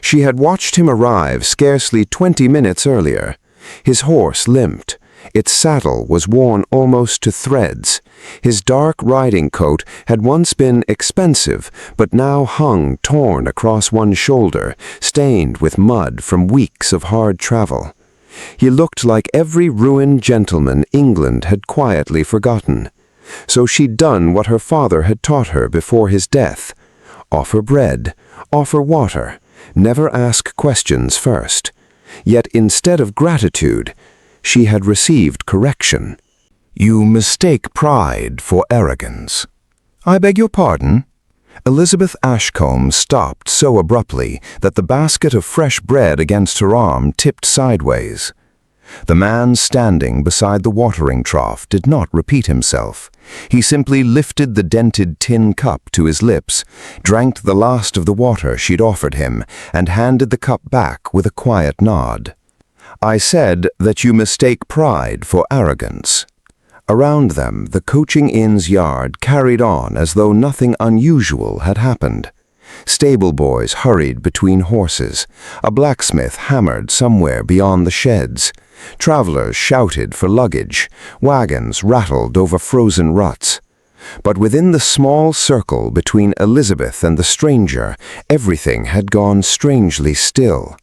She had watched him arrive scarcely 20 minutes earlier. His horse limped. Its saddle was worn almost to threads. His dark riding coat had once been expensive, but now hung torn across one shoulder, stained with mud from weeks of hard travel. He looked like every ruined gentleman England had quietly forgotten. So she'd done what her father had taught her before his death. Offer bread, offer water, never ask questions first. Yet instead of gratitude, she had received correction. "You mistake pride for arrogance." "I beg your pardon?" Elizabeth Ashcombe stopped so abruptly that the basket of fresh bread against her arm tipped sideways. The man standing beside the watering trough did not repeat himself. He simply lifted the dented tin cup to his lips, drank the last of the water she'd offered him, and handed the cup back with a quiet nod. "I said that you mistake pride for arrogance." Around them, the coaching inn's yard carried on as though nothing unusual had happened. Stable boys hurried between horses. A blacksmith hammered somewhere beyond the sheds. Travelers shouted for luggage. Wagons rattled over frozen ruts. But within the small circle between Elizabeth and the stranger, everything had gone strangely still.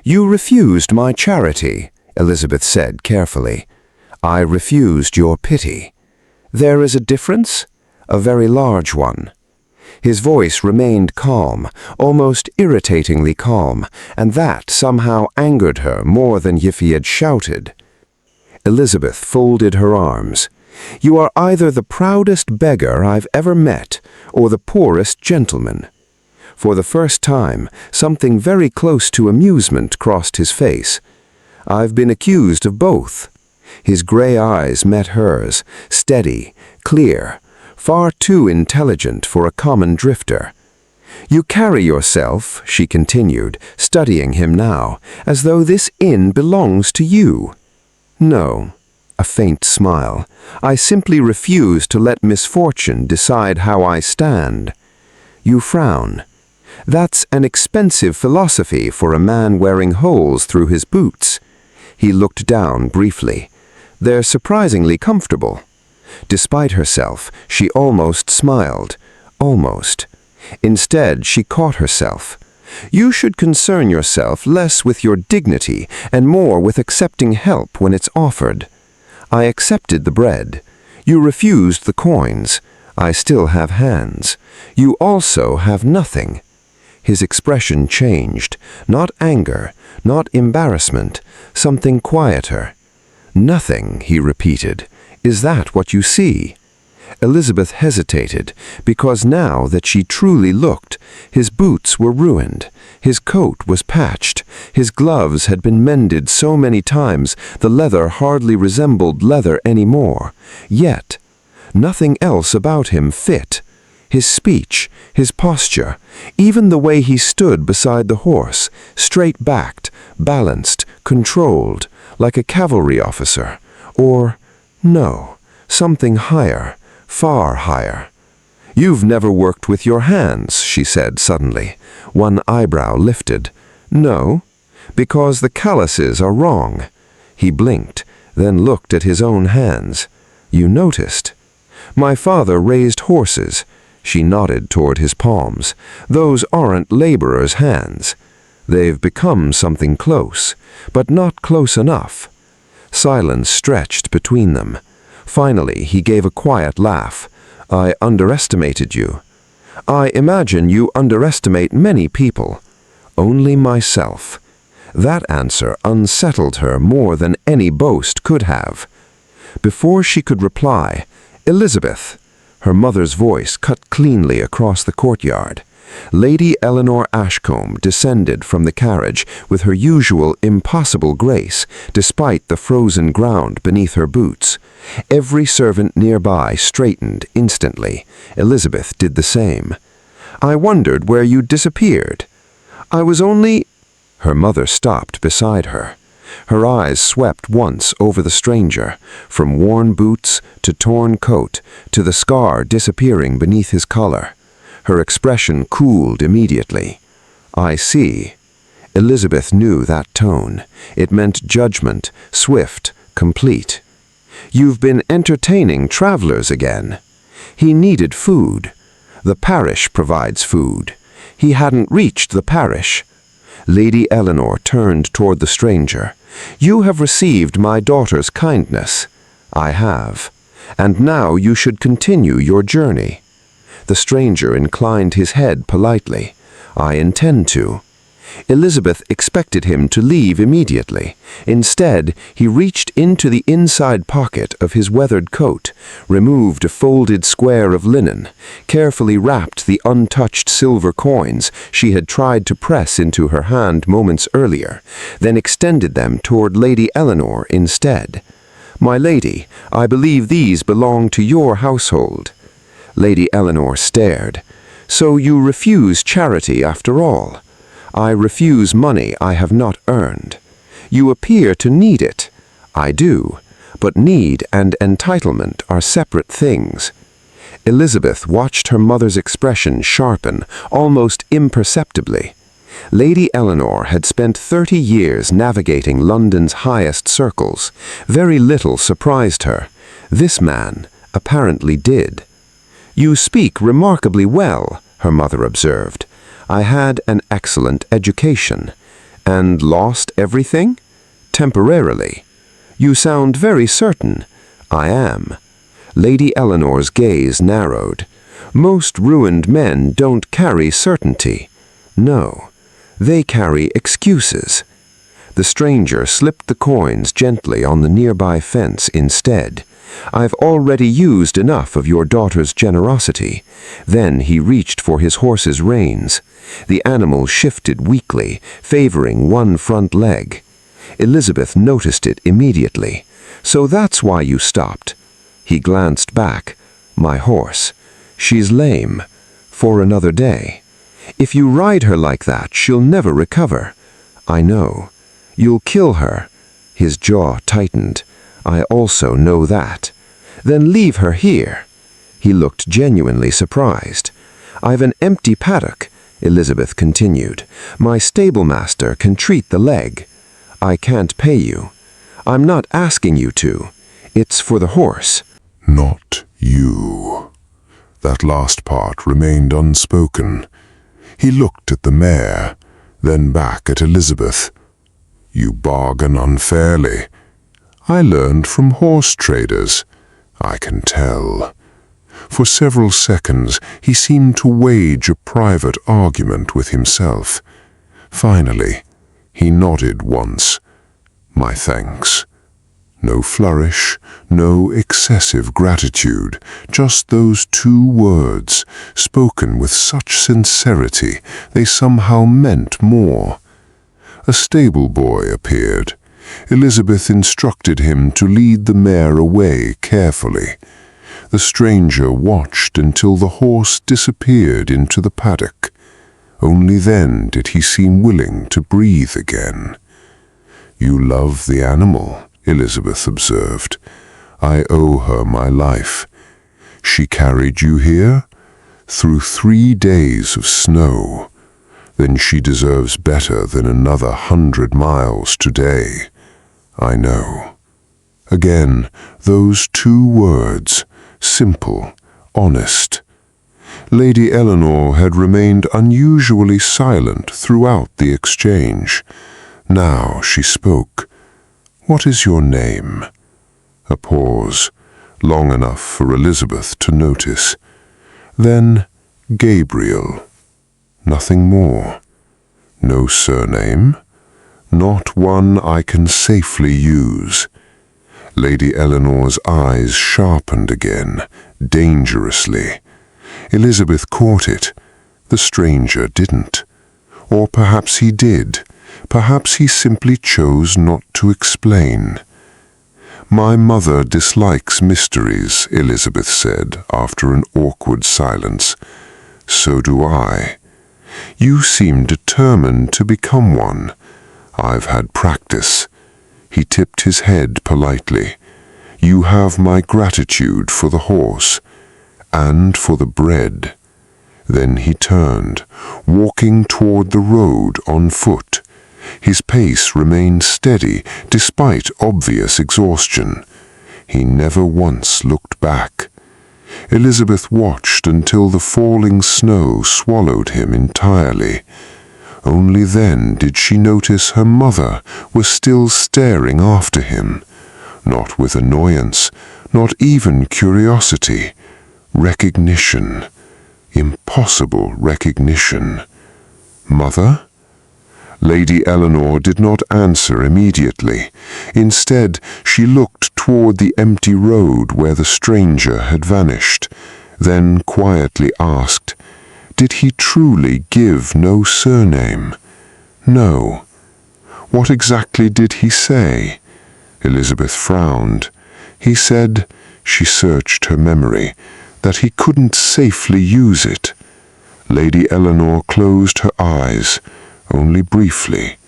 "You refused my charity," Elizabeth said carefully. "I refused your pity. There is a difference, a very large one." His voice remained calm, almost irritatingly calm, and that somehow angered her more than if he had shouted. Elizabeth folded her arms. "You are either the proudest beggar I've ever met, or the poorest gentleman." For the first time, something very close to amusement crossed his face. "I've been accused of both." His gray eyes met hers, steady, clear, far too intelligent for a common drifter. "You carry yourself," she continued, studying him now, "as though this inn belongs to you." "No." A faint smile. "I simply refuse to let misfortune decide how I stand." You frown. "That's an expensive philosophy for a man wearing holes through his boots." He looked down briefly. "They're surprisingly comfortable." Despite herself, she almost smiled. Almost. Instead, she caught herself. "You should concern yourself less with your dignity and more with accepting help when it's offered." "I accepted the bread. You refused the coins. I still have hands. You also have nothing." His expression changed. Not anger, not embarrassment, something quieter. "Nothing," he repeated. "Is that what you see?" Elizabeth hesitated, because now that she truly looked, his boots were ruined, his coat was patched, his gloves had been mended so many times the leather hardly resembled leather anymore. Yet, nothing else about him fit. His speech, his posture, even the way he stood beside the horse, straight-backed, balanced, controlled, like a cavalry officer. Or, no, something higher, far higher. "You've never worked with your hands," she said suddenly. One eyebrow lifted. "No, because the calluses are wrong." He blinked, then looked at his own hands. "You noticed?" "My father raised horses." She nodded toward his palms. "Those aren't laborers' hands. They've become something close, but not close enough." Silence stretched between them. Finally, he gave a quiet laugh. "I underestimated you." "I imagine you underestimate many people." "Only myself." That answer unsettled her more than any boast could have. Before she could reply, "Elizabeth," her mother's voice cut cleanly across the courtyard. Lady Eleanor Ashcombe descended from the carriage with her usual impossible grace, despite the frozen ground beneath her boots. Every servant nearby straightened instantly. Elizabeth did the same. "I wondered where you disappeared." "I was only—" Her mother stopped beside her. Her eyes swept once over the stranger, from worn boots to torn coat to the scar disappearing beneath his collar. Her expression cooled immediately. "I see." Elizabeth knew that tone. It meant judgment, swift, complete. "You've been entertaining travelers again." He needed food. The parish provides food. He hadn't reached the parish. Lady Eleanor turned toward the stranger. "You have received my daughter's kindness." "I have. And now you should continue your journey." The stranger inclined his head politely. "I intend to." Elizabeth expected him to leave immediately. Instead, he reached into the inside pocket of his weathered coat, removed a folded square of linen, carefully wrapped the untouched silver coins she had tried to press into her hand moments earlier, then extended them toward Lady Eleanor instead. "My lady, I believe these belong to your household." Lady Eleanor stared. "So you refuse charity after all?" "I refuse money I have not earned." "You appear to need it." "I do, but need and entitlement are separate things." Elizabeth watched her mother's expression sharpen, almost imperceptibly. Lady Eleanor had spent 30 years navigating London's highest circles. Very little surprised her. This man apparently did. "You speak remarkably well," her mother observed. "I had an excellent education." "And lost everything?" "Temporarily." "You sound very certain." "I am." Lady Eleanor's gaze narrowed. "Most ruined men don't carry certainty." "No, they carry excuses." The stranger slipped the coins gently on the nearby fence instead. "I've already used enough of your daughter's generosity." Then he reached for his horse's reins. The animal shifted weakly, favoring one front leg. Elizabeth noticed it immediately. "So that's why you stopped." He glanced back. "My horse. She's lame. For another day. If you ride her like that, she'll never recover." "I know. You'll kill her." His jaw tightened. "I also know that." "Then leave her here." He looked genuinely surprised. "I've an empty paddock," Elizabeth continued. "My stablemaster can treat the leg." "I can't pay you." "I'm not asking you to. It's for the horse." Not you. That last part remained unspoken. He looked at the mare, then back at Elizabeth. "You bargain unfairly. I learned from horse traders. I can tell." For several seconds he seemed to wage a private argument with himself. Finally, he nodded once. "My thanks." No flourish, no excessive gratitude, just those two words, spoken with such sincerity they somehow meant more. A stable boy appeared. Elizabeth instructed him to lead the mare away carefully. The stranger watched until the horse disappeared into the paddock. Only then did he seem willing to breathe again. "You love the animal," Elizabeth observed. "I owe her my life. She carried you here? Through 3 days of snow. Then she deserves better than another 100 miles today. I know." Again, those two words, simple, honest. Lady Eleanor had remained unusually silent throughout the exchange. Now she spoke. "What is your name?" A pause, long enough for Elizabeth to notice. Then, "Gabriel." Nothing more. "No surname?" "Not one I can safely use." Lady Eleanor's eyes sharpened again, dangerously. Elizabeth caught it. The stranger didn't. Or perhaps he did. Perhaps he simply chose not to explain. "My mother dislikes mysteries," Elizabeth said after an awkward silence. "So do I. You seem determined to become one. I've had practice." He tipped his head politely. "You have my gratitude for the horse, and for the bread." Then he turned, walking toward the road on foot. His pace remained steady despite obvious exhaustion. He never once looked back. Elizabeth watched until the falling snow swallowed him entirely. Only then did she notice her mother was still staring after him, not with annoyance, not even curiosity. Recognition. Impossible recognition. Mother? Lady Eleanor did not answer immediately. Instead, she looked toward the empty road where the stranger had vanished, then quietly asked, "Did he truly give no surname?" "No." "What exactly did he say?" Elizabeth frowned. "He said," she searched her memory, "that he couldn't safely use it." Lady Eleanor closed her eyes, only briefly.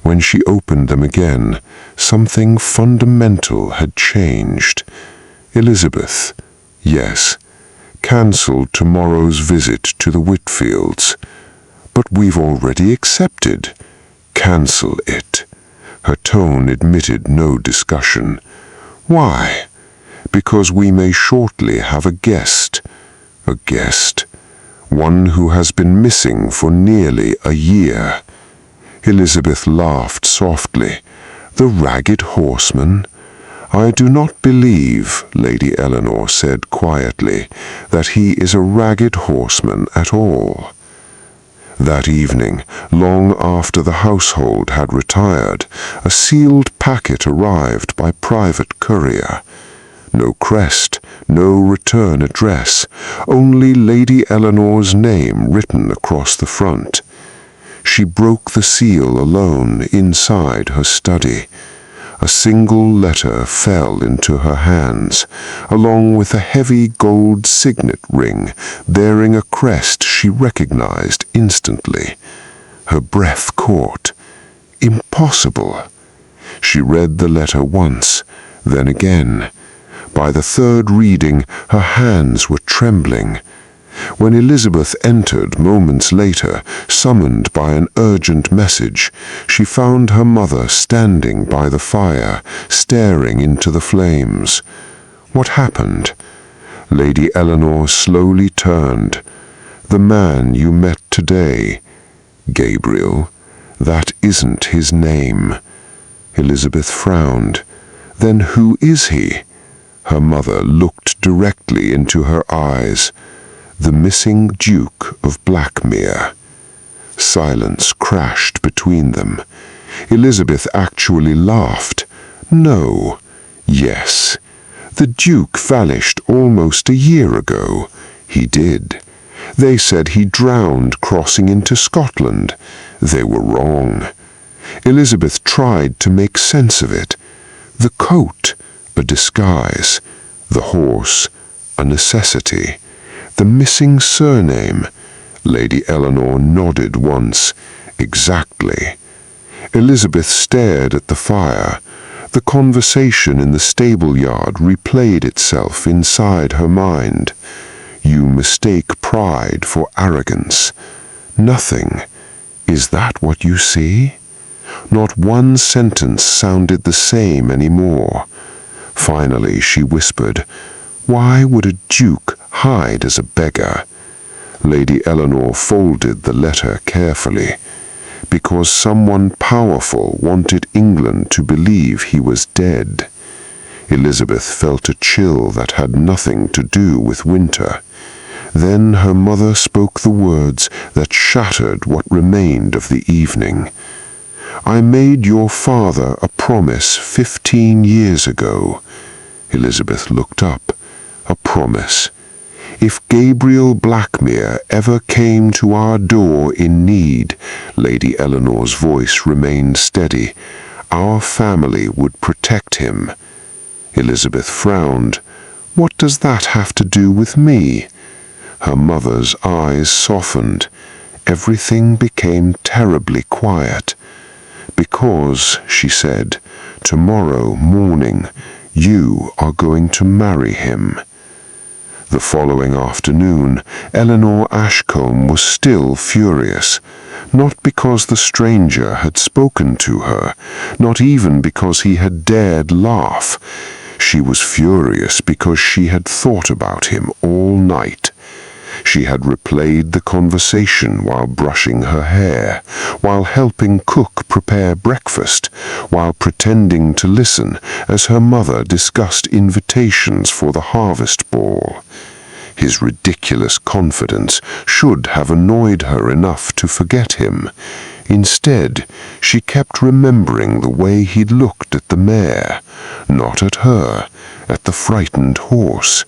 When she opened them again, something fundamental had changed. "Elizabeth, yes, cancel tomorrow's visit to the Whitfields." "But we've already accepted." "Cancel it." Her tone admitted no discussion. "Why?" "Because we may shortly have a guest." "A guest?" "One who has been missing for nearly a year." Elizabeth laughed softly. "The ragged horseman?" "I do not believe," Lady Eleanor said quietly, "that he is a ragged horseman at all." That evening, long after the household had retired, a sealed packet arrived by private courier. No crest, no return address, only Lady Eleanor's name written across the front. She broke the seal alone inside her study. A single letter fell into her hands, along with a heavy gold signet ring bearing a crest she recognized instantly. Her breath caught. Impossible. She read the letter once, then again. By the third reading, her hands were trembling. When Elizabeth entered moments later, summoned by an urgent message, she found her mother standing by the fire, staring into the flames. "What happened?" Lady Eleanor slowly turned. "The man you met today." "Gabriel? That isn't his name." Elizabeth frowned. "Then who is he?" Her mother looked directly into her eyes. "The missing Duke of Blackmere." Silence crashed between them. Elizabeth actually laughed. "No. Yes. The Duke vanished almost a year ago." "He did. They said he drowned crossing into Scotland." "They were wrong." Elizabeth tried to make sense of it. The coat, a disguise. The horse, a necessity. The missing surname. Lady Eleanor nodded once. Exactly. Elizabeth stared at the fire. The conversation in the stable yard replayed itself inside her mind. "You mistake pride for arrogance." "Nothing. Is that what you see?" Not one sentence sounded the same anymore. Finally, she whispered, "Why would a duke hide as a beggar?" Lady Eleanor folded the letter carefully. "Because someone powerful wanted England to believe he was dead." Elizabeth felt a chill that had nothing to do with winter. Then her mother spoke the words that shattered what remained of the evening. "I made your father a promise 15 years ago." Elizabeth looked up. "A promise. If Gabriel Blackmere ever came to our door in need," Lady Eleanor's voice remained steady, "our family would protect him." Elizabeth frowned. "What does that have to do with me?" Her mother's eyes softened. Everything became terribly quiet. "Because," she said, "tomorrow morning you are going to marry him." The following afternoon, Eleanor Ashcombe was still furious, not because the stranger had spoken to her, not even because he had dared laugh. She was furious because she had thought about him all night. She had replayed the conversation while brushing her hair, while helping cook prepare breakfast, while pretending to listen as her mother discussed invitations for the harvest ball. His ridiculous confidence should have annoyed her enough to forget him. Instead, she kept remembering the way he'd looked at the mare, not at her, at the frightened horse,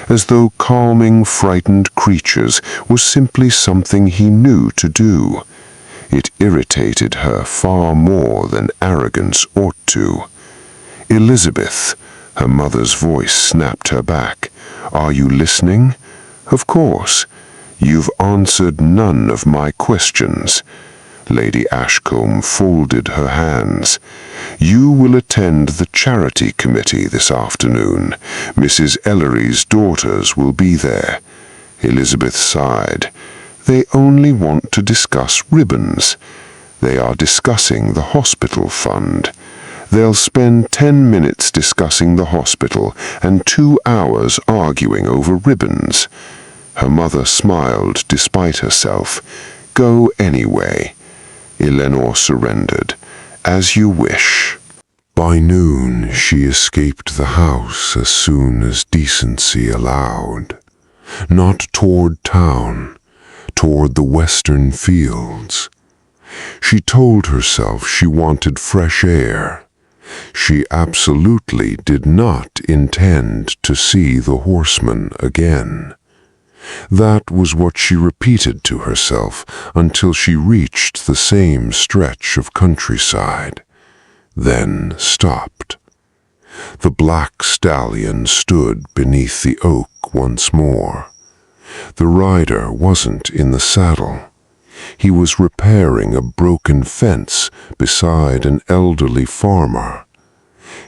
as though calming frightened creatures was simply something he knew to do. It irritated her far more than arrogance ought to. "Elizabeth," her mother's voice snapped her back. "Are you listening? Of course. You've answered none of my questions." Lady Ashcombe folded her hands. "You will attend the charity committee this afternoon. Mrs. Ellery's daughters will be there." Elizabeth sighed. "They only want to discuss ribbons. They are discussing the hospital fund. They'll spend 10 minutes discussing the hospital and 2 hours arguing over ribbons." Her mother smiled despite herself. "Go anyway." Eleanor surrendered. "As you wish." By noon, she escaped the house as soon as decency allowed. Not toward town, toward the western fields. She told herself she wanted fresh air. She absolutely did not intend to see the Horseman again. That was what she repeated to herself until she reached the same stretch of countryside, then stopped. The black stallion stood beneath the oak once more. The rider wasn't in the saddle. He was repairing a broken fence beside an elderly farmer.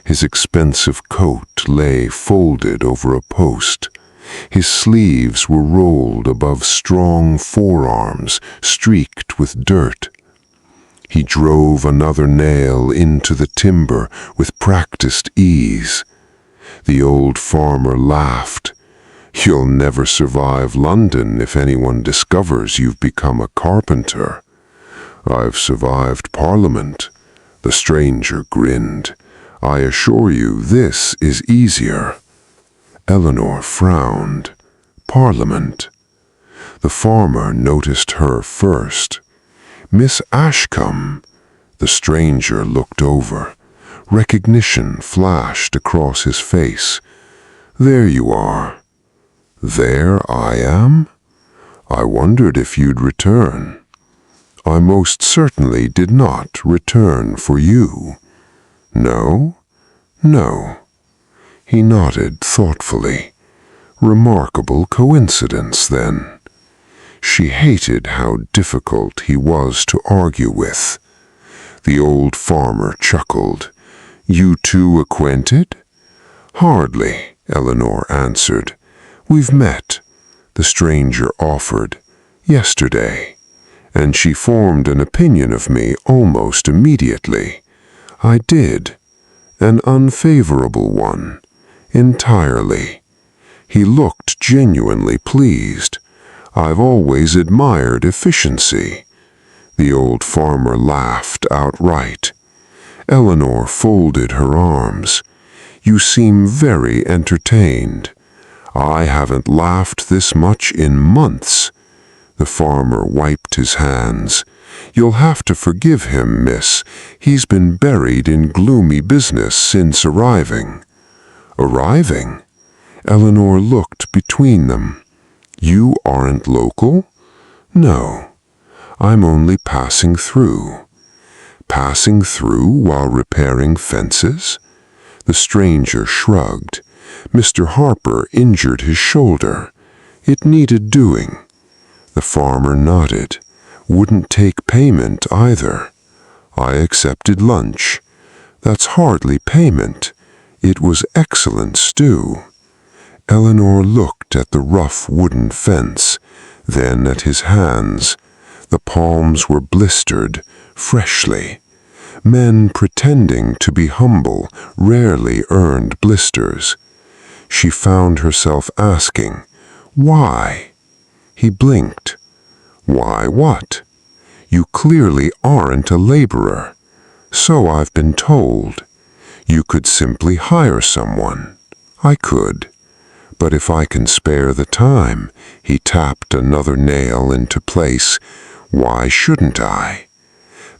His expensive coat lay folded over a post. His sleeves were rolled above strong forearms streaked with dirt. He drove another nail into the timber with practiced ease. The old farmer laughed. "You'll never survive London if anyone discovers you've become a carpenter." "I've survived Parliament." The stranger grinned. "I assure you this is easier." Eleanor frowned. Parliament. The farmer noticed her first. "Miss Ashcombe." The stranger looked over. Recognition flashed across his face. "There you are." "There I am? I wondered if you'd return." "I most certainly did not return for you." "No? No." He nodded thoughtfully. Remarkable coincidence, then. She hated how difficult he was to argue with. The old farmer chuckled. "You two acquainted?" "Hardly," Eleanor answered. "We've met," the stranger offered, "yesterday, and she formed an opinion of me almost immediately." "I did. An unfavorable one. Entirely." He looked genuinely pleased. "I've always admired efficiency." The old farmer laughed outright. Eleanor folded her arms. "You seem very entertained." "I haven't laughed this much in months." The farmer wiped his hands. "You'll have to forgive him, miss. He's been buried in gloomy business since arriving." "Arriving?" Eleanor looked between them. "You aren't local?" "No. I'm only passing through." "Passing through while repairing fences?" The stranger shrugged. "Mr. Harper injured his shoulder. It needed doing." The farmer nodded. "Wouldn't take payment either." "I accepted lunch." "That's hardly payment. It was excellent stew." Eleanor looked at the rough wooden fence, then at his hands. The palms were blistered, freshly. Men pretending to be humble rarely earned blisters. She found herself asking, "Why?" He blinked. "Why what? You clearly aren't a laborer." "So I've been told. You could simply hire someone." "I could. But if I can spare the time," he tapped another nail into place, "why shouldn't I?"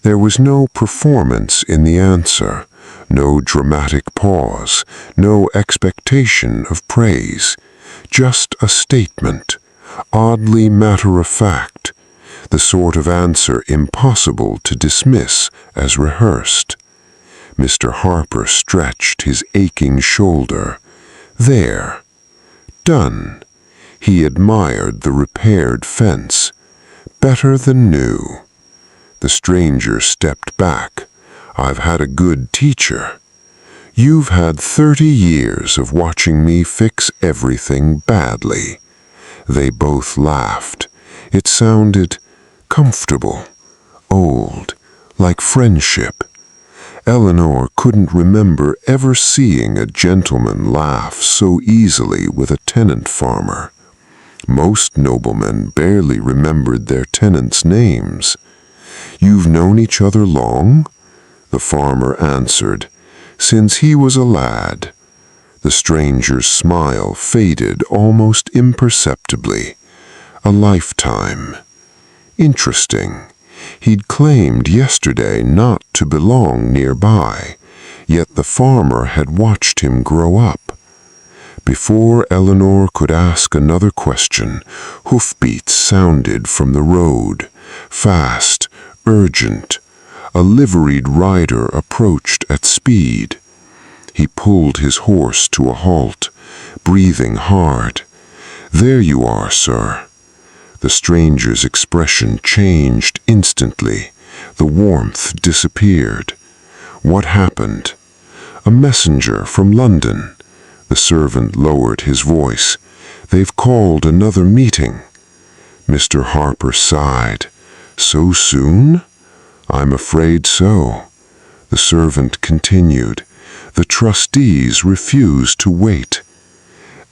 There was no performance in the answer, no dramatic pause, no expectation of praise, just a statement, oddly matter-of-fact, the sort of answer impossible to dismiss as rehearsed. Mr. Harper stretched his aching shoulder. There. Done. He admired the repaired fence. Better than new. The stranger stepped back. "I've had a good teacher." "You've had 30 years of watching me fix everything badly." They both laughed. It sounded comfortable, old, like friendship. Eleanor couldn't remember ever seeing a gentleman laugh so easily with a tenant farmer. Most noblemen barely remembered their tenants' names. "You've known each other long?" The farmer answered, "Since he was a lad." The stranger's smile faded almost imperceptibly. "A lifetime." Interesting. He'd claimed yesterday not to belong nearby, yet the farmer had watched him grow up. Before Eleanor could ask another question, hoofbeats sounded from the road, fast, urgent. A liveried rider approached at speed. He pulled his horse to a halt, breathing hard. "There you are, sir." The stranger's expression changed instantly. The warmth disappeared. "What happened?" "A messenger from London." The servant lowered his voice. "They've called another meeting." Mr. Harper sighed. "So soon?" "I'm afraid so." The servant continued. "The trustees refuse to wait."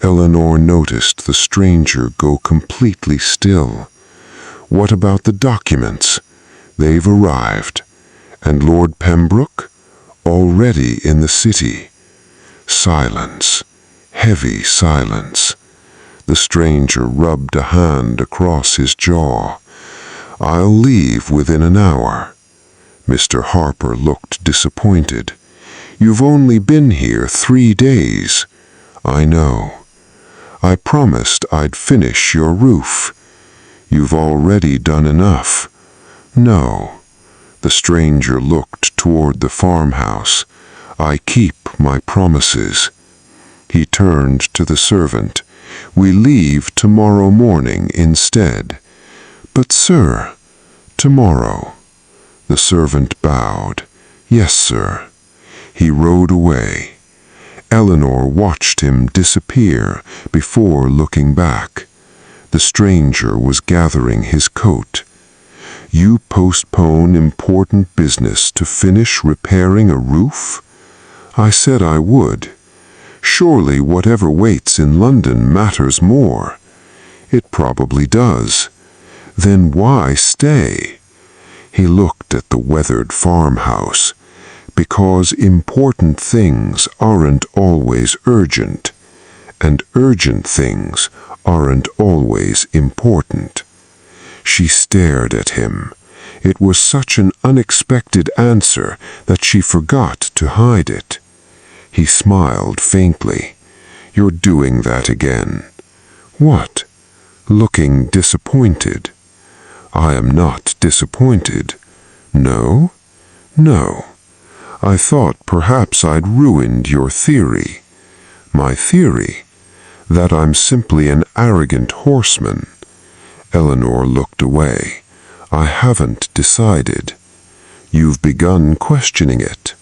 Eleanor noticed the stranger go completely still. "What about the documents?" "They've arrived." "And Lord Pembroke?" "Already in the city." Silence. Heavy silence. The stranger rubbed a hand across his jaw. "I'll leave within an hour." Mr. Harper looked disappointed. "You've only been here 3 days." "I know." "I promised I'd finish your roof." "You've already done enough." "No." The stranger looked toward the farmhouse. "I keep my promises." He turned to the servant. "We leave tomorrow morning instead." "But, sir—" "Tomorrow." The servant bowed. "Yes, sir." He rode away. Eleanor watched him disappear before looking back. The stranger was gathering his coat. "You postpone important business to finish repairing a roof?" "I said I would." "Surely whatever waits in London matters more." "It probably does." "Then why stay?" He looked at the weathered farmhouse. "Because important things aren't always urgent, and urgent things aren't always important." She stared at him. It was such an unexpected answer that she forgot to hide it. He smiled faintly. "You're doing that again." "What?" "Looking disappointed." "I am not disappointed." "No?" "No. I thought perhaps I'd ruined your theory." "My theory?" "That I'm simply an arrogant horseman." Eleanor looked away. "I haven't decided." "You've begun questioning it."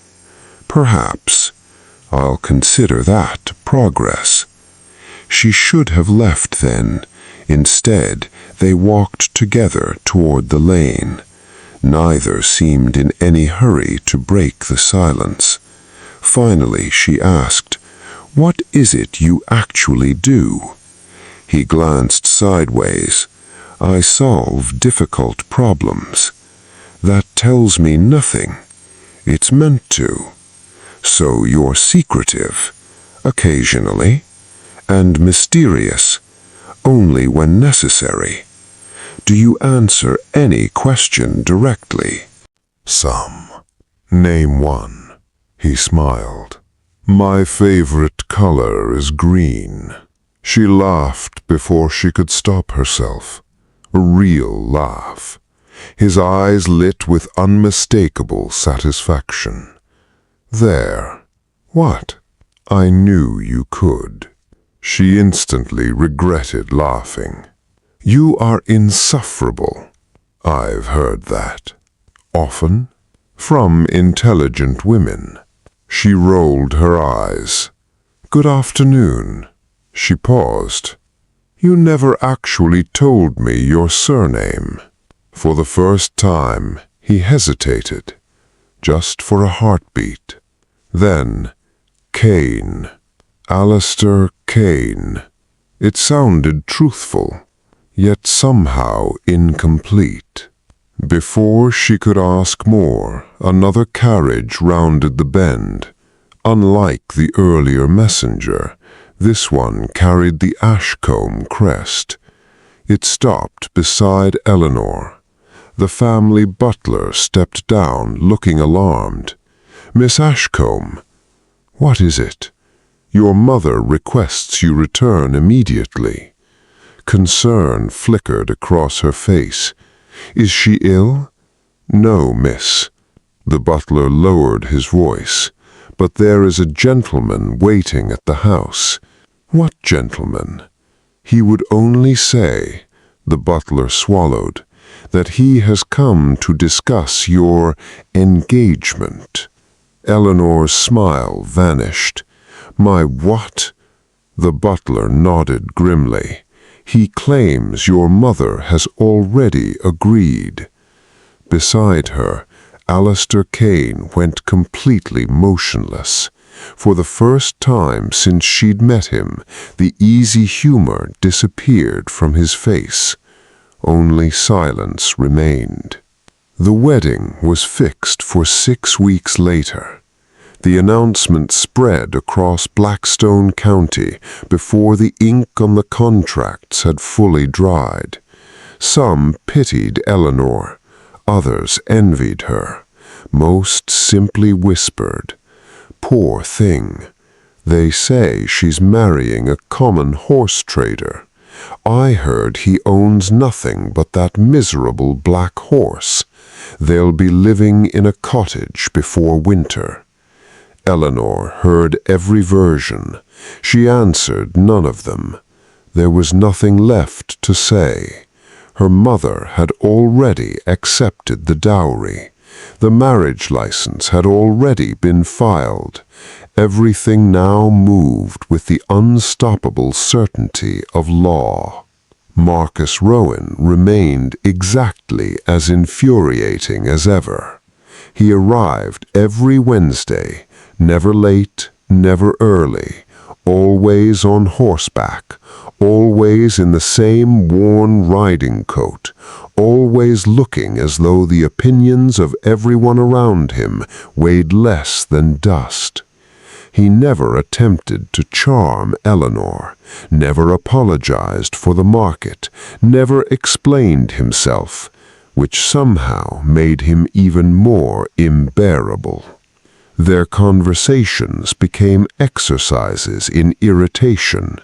"Perhaps. I'll consider that progress." She should have left then. Instead, they walked together toward the lane. Neither seemed in any hurry to break the silence. Finally, she asked, "What is it you actually do?" He glanced sideways. "I solve difficult problems." "That tells me nothing." "It's meant to." "So you're secretive." "Occasionally." "And mysterious." "Only when necessary." "Do you answer any question directly?" "Some." "Name one." He smiled. "My favorite color is green." She laughed before she could stop herself. A real laugh. His eyes lit with unmistakable satisfaction. "There." "What?" "I knew you could." She instantly regretted laughing. "You are insufferable." "I've heard that." "Often?" "From intelligent women." She rolled her eyes. "Good afternoon." She paused. "You never actually told me your surname." For the first time, he hesitated, just for a heartbeat. Then, Kane. Alistair Kane. It sounded truthful, yet somehow incomplete. Before she could ask more, another carriage rounded the bend. Unlike the earlier messenger, this one carried the Ashcombe crest. It stopped beside Eleanor. The family butler stepped down, looking alarmed. "Miss Ashcombe." "What is it?" "Your mother requests you return immediately." Concern flickered across her face. "Is she ill?" "No, miss." The butler lowered his voice. "But there is a gentleman waiting at the house." "What gentleman?" "He would only say," the butler swallowed, "that he has come to discuss your engagement." Eleanor's smile vanished. "My what?" The butler nodded grimly. "He claims your mother has already agreed." Beside her, Alistair Kane went completely motionless. For the first time since she'd met him, the easy humor disappeared from his face. Only silence remained. The wedding was fixed for 6 weeks later. The announcement spread across Blackstone County before the ink on the contracts had fully dried. Some pitied Eleanor, others envied her. Most simply whispered, "Poor thing. They say she's marrying a common horse trader. I heard he owns nothing but that miserable black horse. They'll be living in a cottage before winter." Eleanor heard every version. She answered none of them. There was nothing left to say. Her mother had already accepted the dowry. The marriage license had already been filed. Everything now moved with the unstoppable certainty of law. Marcus Rowan remained exactly as infuriating as ever. He arrived every Wednesday, never late, never early, always on horseback, always in the same worn riding coat, always looking as though the opinions of everyone around him weighed less than dust. He never attempted to charm Eleanor, never apologized for the market, never explained himself, which somehow made him even more unbearable. Their conversations became exercises in irritation.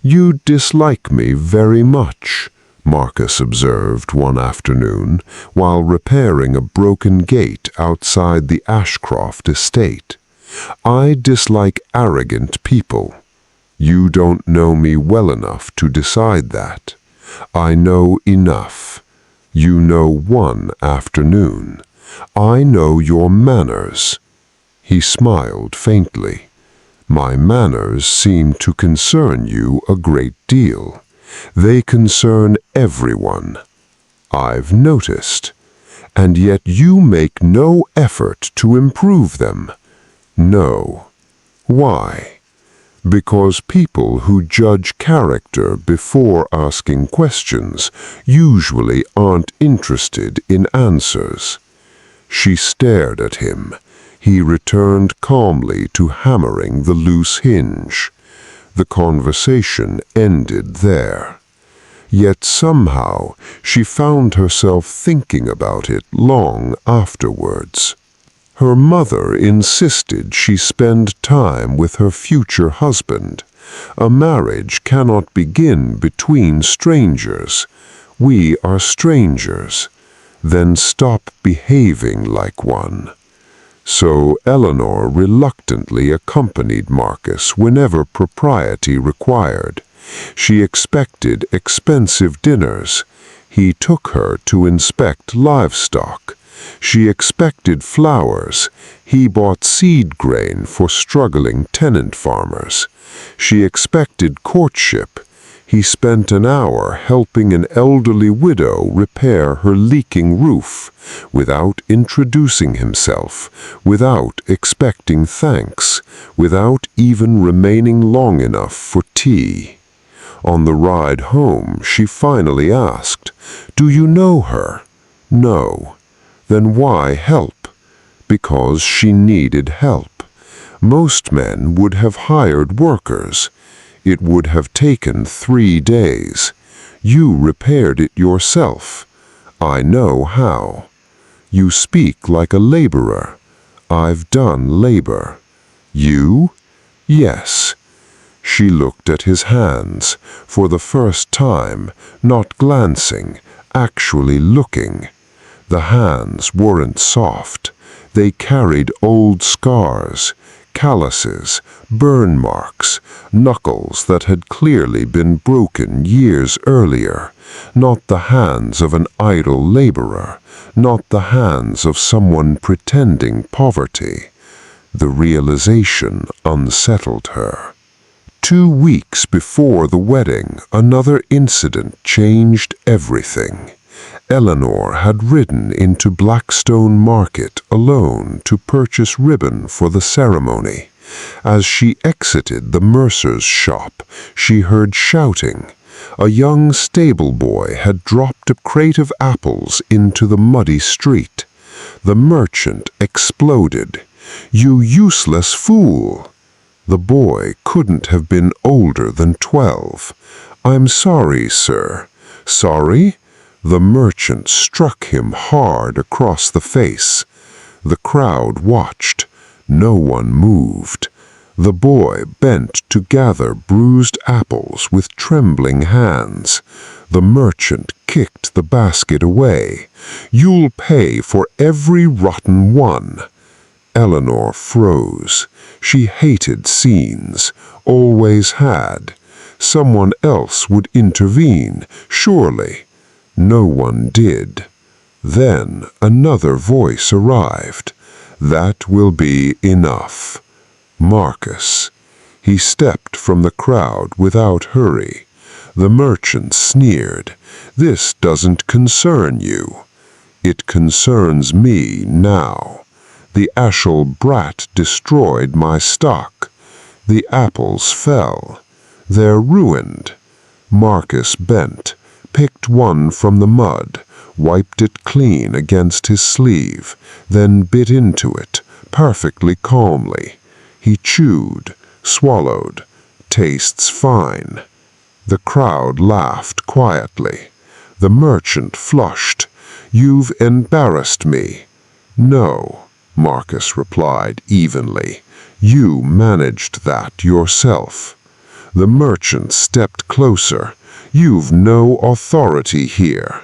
"You dislike me very much," Marcus observed one afternoon while repairing a broken gate outside the Ashcroft estate. "I dislike arrogant people. You don't know me well enough to decide that. I know enough. You know one afternoon. I know your manners." He smiled faintly. My manners seem to concern you a great deal. They concern everyone. I've noticed. And yet you make no effort to improve them. No. Why? Because people who judge character before asking questions usually aren't interested in answers. She stared at him. He returned calmly to hammering the loose hinge. The conversation ended there. Yet somehow she found herself thinking about it long afterwards. Her mother insisted she spend time with her future husband. A marriage cannot begin between strangers. We are strangers. Then stop behaving like one. So Eleanor reluctantly accompanied Marcus whenever propriety required. She expected expensive dinners. He took her to inspect livestock. She expected flowers. He bought seed grain for struggling tenant farmers. She expected courtship. He spent an hour helping an elderly widow repair her leaking roof, without introducing himself, without expecting thanks, without even remaining long enough for tea. On the ride home, she finally asked, "Do you know her?" "No." Then why help? Because she needed help. Most men would have hired workers. It would have taken 3 days. You repaired it yourself. I know how. You speak like a laborer. I've done labor. You? Yes. She looked at his hands, for the first time, not glancing, actually looking. The hands weren't soft. They carried old scars, calluses, burn marks, knuckles that had clearly been broken years earlier. Not the hands of an idle laborer, not the hands of someone pretending poverty. The realization unsettled her. 2 weeks before the wedding, another incident changed everything. Eleanor had ridden into Blackstone Market alone to purchase ribbon for the ceremony. As she exited the mercer's shop, she heard shouting. A young stable boy had dropped a crate of apples into the muddy street. The merchant exploded. "You useless fool!" The boy couldn't have been older than 12. "I'm sorry, sir." "Sorry?" The merchant struck him hard across the face. The crowd watched. No one moved. The boy bent to gather bruised apples with trembling hands. The merchant kicked the basket away. "You'll pay for every rotten one." Eleanor froze. She hated scenes, always had. Someone else would intervene, surely. No one did. Then another voice arrived. "That will be enough." Marcus. He stepped from the crowd without hurry. The merchant sneered. "This doesn't concern you." "It concerns me now. The Ashel brat destroyed my stock. The apples fell. They're ruined." Marcus bent, picked one from the mud, wiped it clean against his sleeve, then bit into it, perfectly calmly. He chewed, swallowed. "Tastes fine." The crowd laughed quietly. The merchant flushed. "You've embarrassed me." "No," Marcus replied evenly. "You managed that yourself." The merchant stepped closer. "You've no authority here."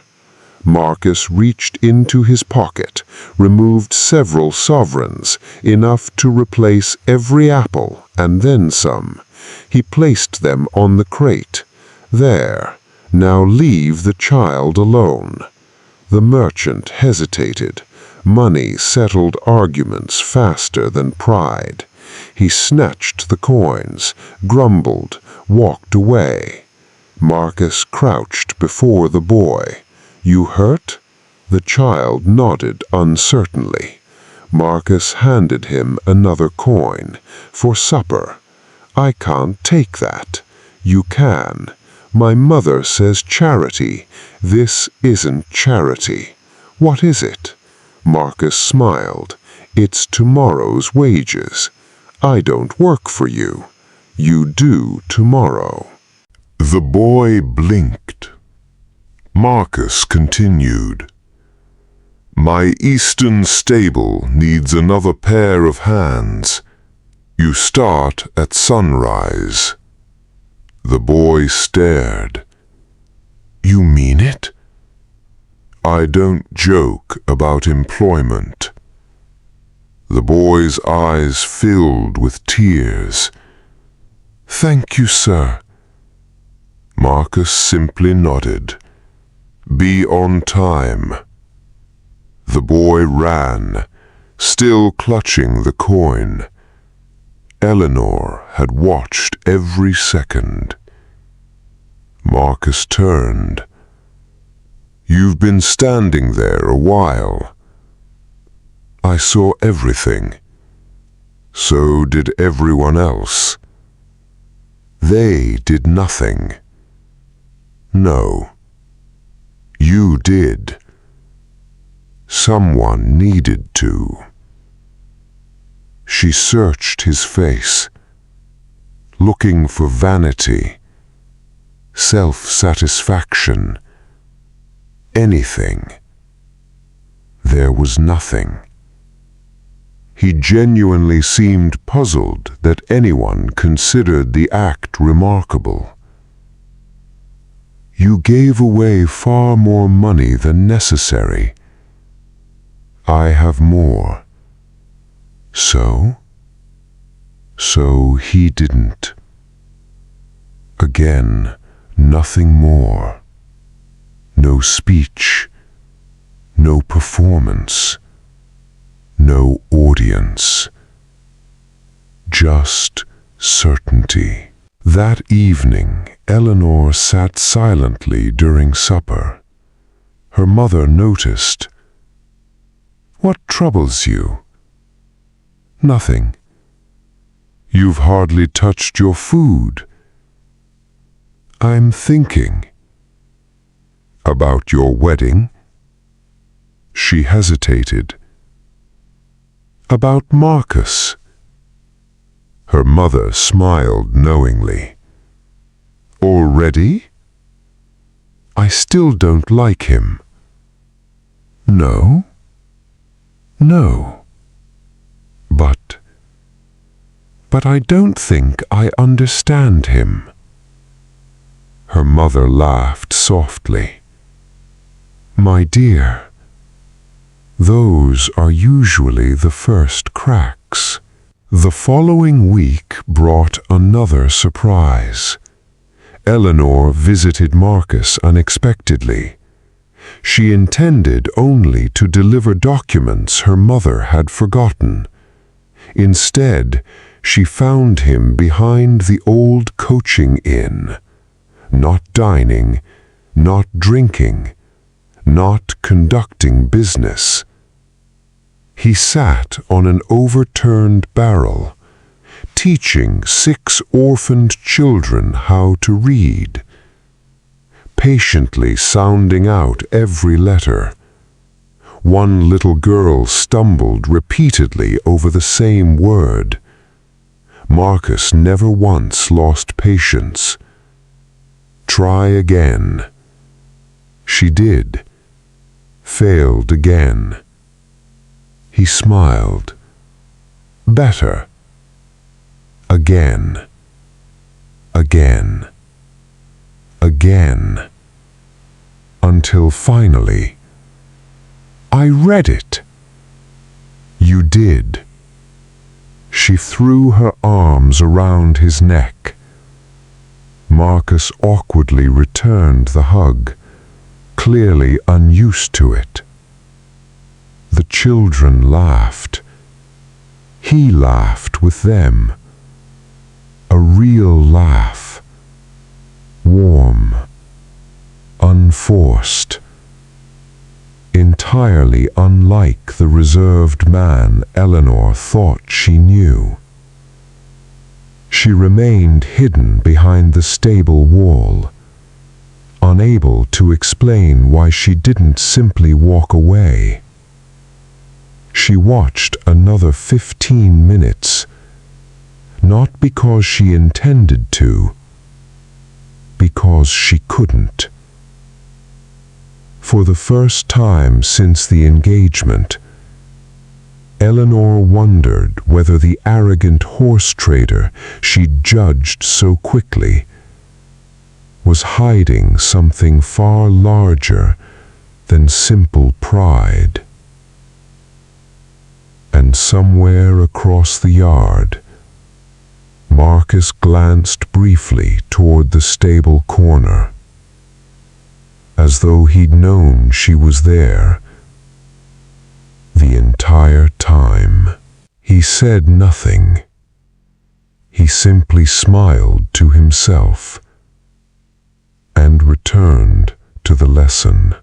Marcus reached into his pocket, removed several sovereigns, enough to replace every apple, and then some. He placed them on the crate. "There. Now leave the child alone." The merchant hesitated. Money settled arguments faster than pride. He snatched the coins, grumbled, walked away. Marcus crouched before the boy. "You hurt?" The child nodded uncertainly. Marcus handed him another coin. "For supper." "I can't take that." "You can. My mother says charity. This isn't charity." "What is it?" Marcus smiled. "It's tomorrow's wages. I don't work for you. You do tomorrow." The boy blinked. Marcus continued. "My eastern stable needs another pair of hands. You start at sunrise." The boy stared. "You mean it?" "I don't joke about employment." The boy's eyes filled with tears. "Thank you, sir." Marcus simply nodded. "Be on time." The boy ran, still clutching the coin. Eleanor had watched every second. Marcus turned. "You've been standing there a while." "I saw everything." "So did everyone else." "They did nothing." "No. You did. Someone needed to." She searched his face, looking for vanity, self-satisfaction, anything. There was nothing. He genuinely seemed puzzled that anyone considered the act remarkable. "You gave away far more money than necessary." "I have more." "So?" "So he didn't." Again, nothing more. No speech, no performance, no audience. Just certainty. That evening, Eleanor sat silently during supper. Her mother noticed. "What troubles you?" "Nothing." "You've hardly touched your food." "I'm thinking." "About your wedding?" She hesitated. "About Marcus." Her mother smiled knowingly. "Already?" "I still don't like him." "No?" "No." But I don't think I understand him." Her mother laughed softly. "My dear, those are usually the first cracks." The following week brought another surprise. Eleanor visited Marcus unexpectedly. She intended only to deliver documents her mother had forgotten. Instead, she found him behind the old coaching inn, not dining, not drinking, not conducting business. He sat on an overturned barrel, teaching 6 orphaned children how to read, patiently sounding out every letter. One little girl stumbled repeatedly over the same word. Marcus never once lost patience. "Try again." She did. Failed again. He smiled. "Better." Again. Again. Again. Until finally, "I read it." "You did." She threw her arms around his neck. Marcus awkwardly returned the hug, clearly unused to it. The children laughed. He laughed with them. A real laugh. Warm. Unforced. Entirely unlike the reserved man Eleanor thought she knew. She remained hidden behind the stable wall, unable to explain why she didn't simply walk away. She watched another 15 minutes, not because she intended to, because she couldn't. For the first time since the engagement, Eleanor wondered whether the arrogant horse trader she'd judged so quickly was hiding something far larger than simple pride. And somewhere across the yard, Marcus glanced briefly toward the stable corner, as though he'd known she was there the entire time. He said nothing. He simply smiled to himself and returned to the lesson.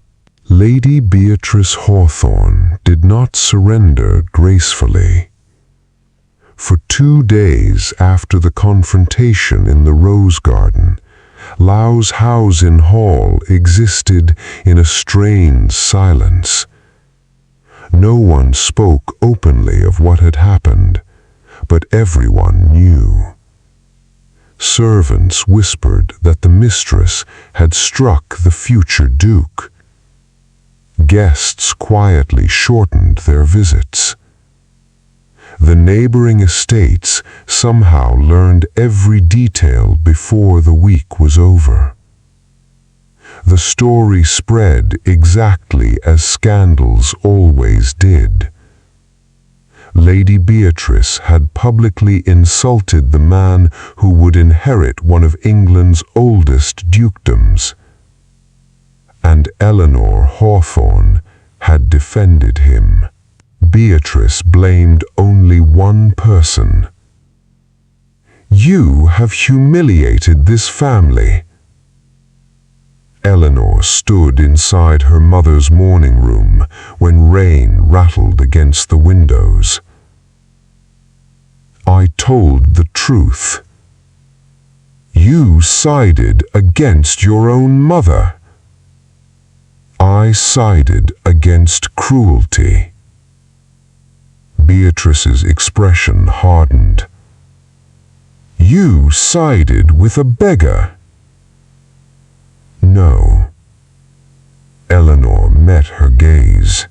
Lady Beatrice Hawthorne did not surrender gracefully. For 2 days after the confrontation in the Rose Garden, Lau's house in hall existed in a strained silence. No one spoke openly of what had happened, but everyone knew. Servants whispered that the mistress had struck the future duke. Guests quietly shortened their visits. The neighboring estates somehow learned every detail before the week was over. The story spread exactly as scandals always did. Lady Beatrice had publicly insulted the man who would inherit one of England's oldest dukedoms, and Eleanor Hawthorne had defended him. Beatrice blamed only one person. "You have humiliated this family." Eleanor stood inside her mother's morning room when rain rattled against the windows. "I told the truth. You sided against your own mother. I sided against cruelty." Beatrice's expression hardened. "You sided with a beggar." "No." Eleanor met her gaze.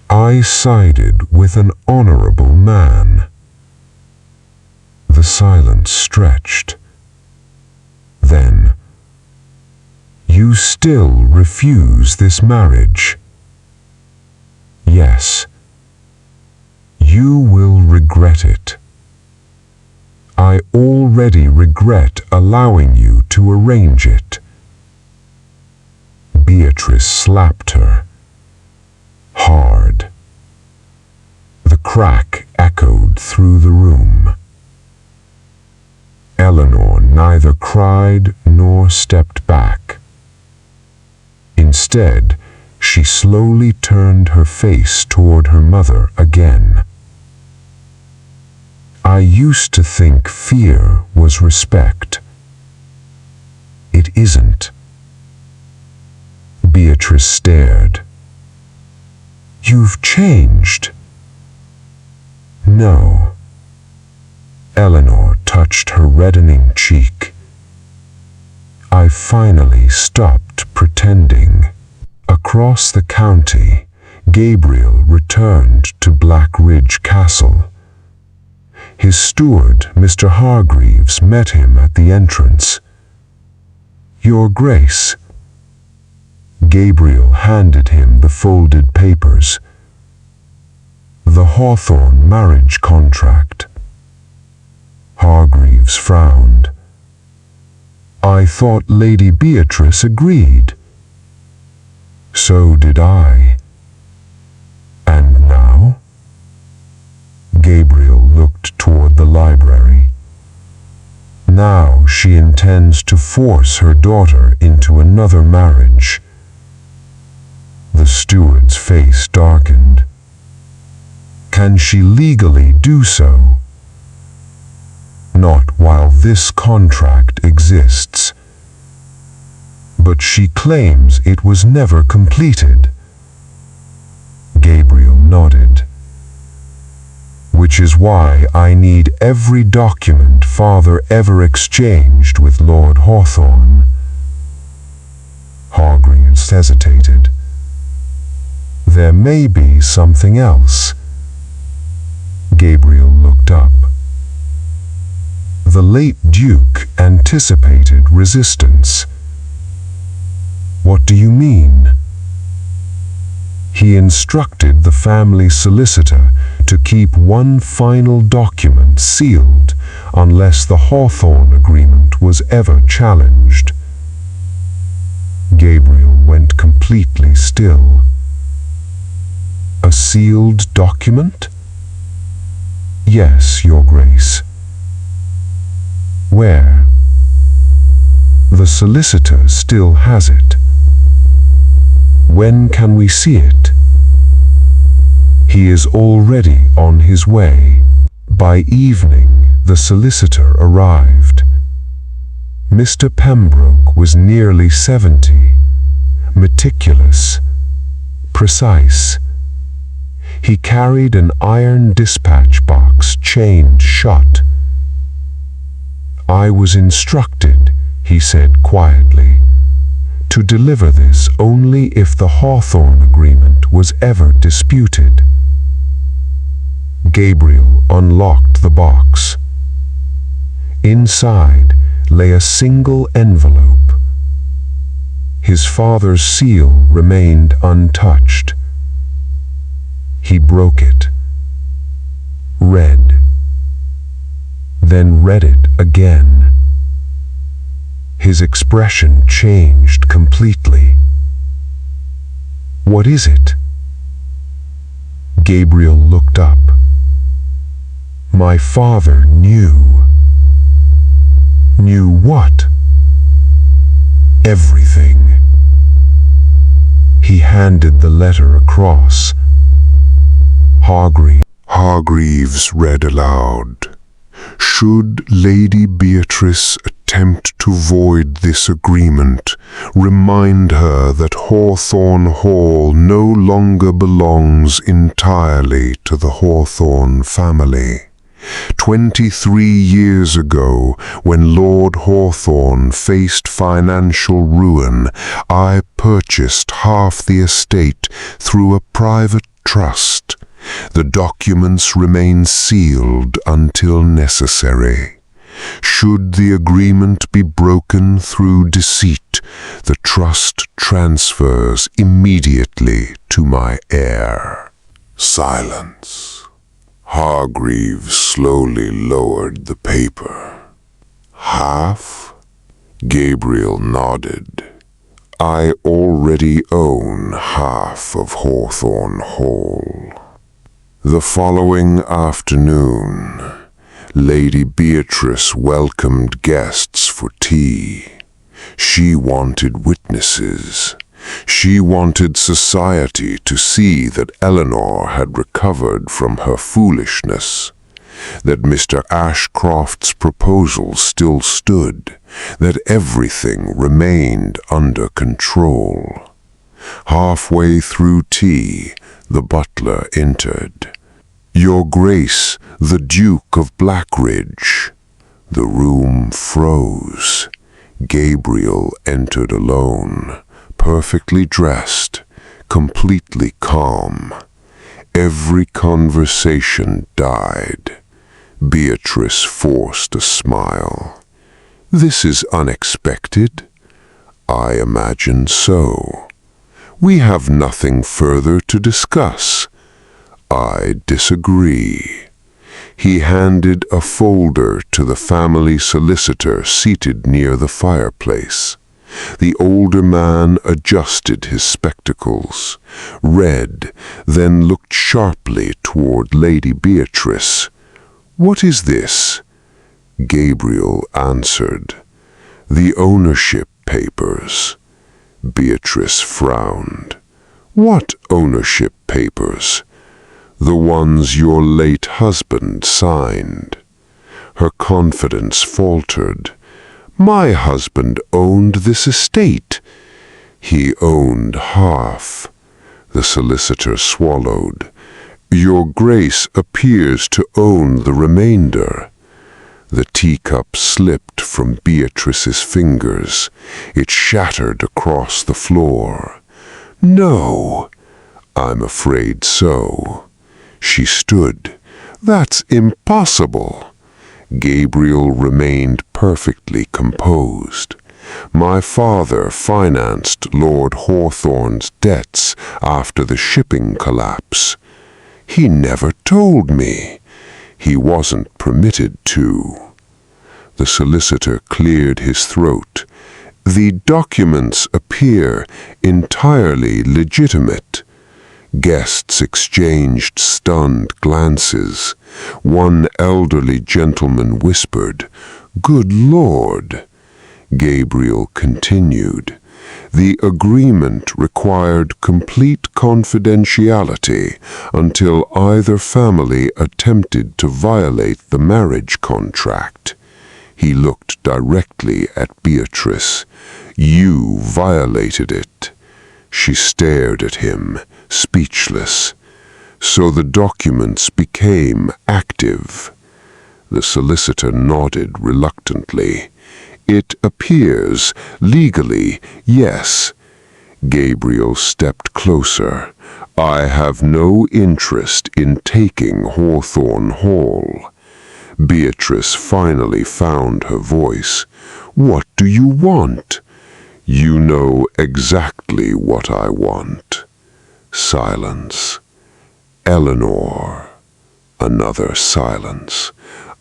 "I sided with an honorable man." The silence stretched. Then, "You still refuse this marriage?" "Yes." "You will regret it." "I already regret allowing you to arrange it." Beatrice slapped her. Hard. The crack echoed through the room. Eleanor neither cried nor stepped back. Instead, she slowly turned her face toward her mother again. "I used to think fear was respect. It isn't." Beatrice stared. "You've changed." "No." Eleanor touched her reddening cheek. "I finally stopped pretending." Across the county, Gabriel returned to Black Ridge Castle. His steward, Mr. Hargreaves, met him at the entrance. "Your Grace." Gabriel handed him the folded papers. "The Hawthorne marriage contract." Hargreaves frowned. "I thought Lady Beatrice agreed." "So did I." "And now?" Gabriel looked toward the library. Now she intends to force her daughter into another marriage. The steward's face darkened. Can she legally do so? Not while this contract exists. But she claims it was never completed. Gabriel nodded. Which is why I need every document Father ever exchanged with Lord Hawthorne. Hargreaves hesitated. There may be something else. Gabriel looked up. The late Duke anticipated resistance. What do you mean? He instructed the family solicitor to keep one final document sealed unless the Hawthorne agreement was ever challenged. Gabriel went completely still. A sealed document? Yes, Your Grace. Where? The solicitor still has it. When can we see it? He is already on his way. By evening, the solicitor arrived. Mr. Pembroke was nearly 70, meticulous, precise. He carried an iron dispatch box chained shut. I was instructed, he said quietly, to deliver this only if the Hawthorne agreement was ever disputed. Gabriel unlocked the box. Inside lay a single envelope. His father's seal remained untouched. He broke it, read, then read it again. His expression changed completely. What is it? Gabriel looked up. My father knew. Knew what? Everything. He handed the letter across. Hargreaves read aloud. Should Lady Beatrice attempt to void this agreement, remind her that Hawthorne Hall no longer belongs entirely to the Hawthorne family. 23 years ago, when Lord Hawthorne faced financial ruin, I purchased half the estate through a private trust. The documents remain sealed until necessary. Should the agreement be broken through deceit, the trust transfers immediately to my heir. Silence. Hargreaves slowly lowered the paper. Half? Gabriel nodded. I already own half of Hawthorne Hall. The following afternoon, Lady Beatrice welcomed guests for tea. She wanted witnesses. She wanted society to see that Eleanor had recovered from her foolishness, that Mr. Ashcroft's proposal still stood, that everything remained under control. Halfway through tea, the butler entered. Your Grace, the Duke of Blackridge. The room froze. Gabriel entered alone, perfectly dressed, completely calm. Every conversation died. Beatrice forced a smile. This is unexpected. I imagine so. We have nothing further to discuss. I disagree. He handed a folder to the family solicitor seated near the fireplace. The older man adjusted his spectacles, read, then looked sharply toward Lady Beatrice. "What is this?" Gabriel answered. "The ownership papers." Beatrice frowned. "What ownership papers?" "The ones your late husband signed." Her confidence faltered. "My husband owned this estate." "He owned half." The solicitor swallowed. "Your Grace appears to own the remainder." The teacup slipped from Beatrice's fingers. It shattered across the floor. "No." "I'm afraid so." She stood. "That's impossible." Gabriel remained perfectly composed. "My father financed Lord Hawthorne's debts after the shipping collapse." "He never told me." "He wasn't permitted to." The solicitor cleared his throat. "The documents appear entirely legitimate." Guests exchanged stunned glances. One elderly gentleman whispered, "Good Lord!" Gabriel continued. "The agreement required complete confidentiality until either family attempted to violate the marriage contract." He looked directly at Beatrice. "You violated it." She stared at him, speechless. "So the documents became active." The solicitor nodded reluctantly. "It appears, legally, yes." Gabriel stepped closer. "I have no interest in taking Hawthorne Hall." Beatrice finally found her voice. "What do you want?" "You know exactly what I want." Silence. "Eleanor." Another silence.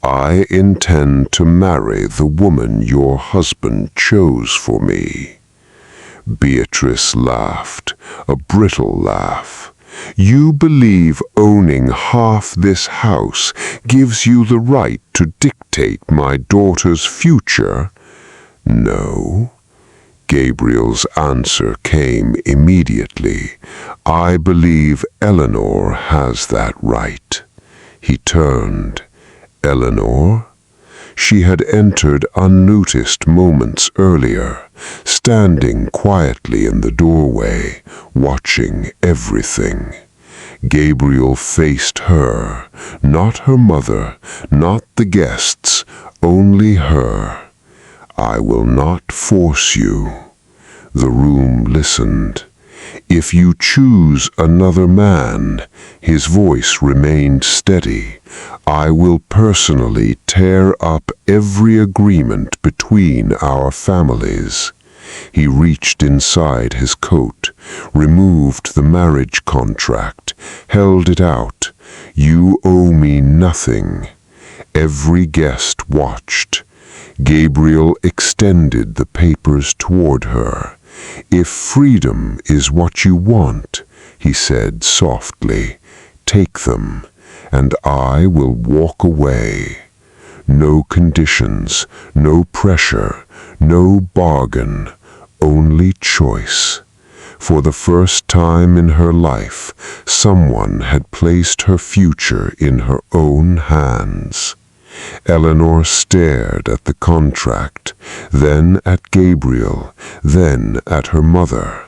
"I intend to marry the woman your husband chose for me." Beatrice laughed, a brittle laugh. "You believe owning half this house gives you the right to dictate my daughter's future?" "No." Gabriel's answer came immediately. "I believe Eleanor has that right." He turned. "Eleanor?" She had entered unnoticed moments earlier, standing quietly in the doorway, watching everything. Gabriel faced her, not her mother, not the guests, only her. "I will not force you." The room listened. "If you choose another man," his voice remained steady, "I will personally tear up every agreement between our families." He reached inside his coat, removed the marriage contract, held it out. "You owe me nothing." Every guest watched. Gabriel extended the papers toward her. "If freedom is what you want," he said softly, "take them, and I will walk away. No conditions, no pressure, no bargain, only choice." For the first time in her life, someone had placed her future in her own hands. Eleanor stared at the contract, then at Gabriel, then at her mother.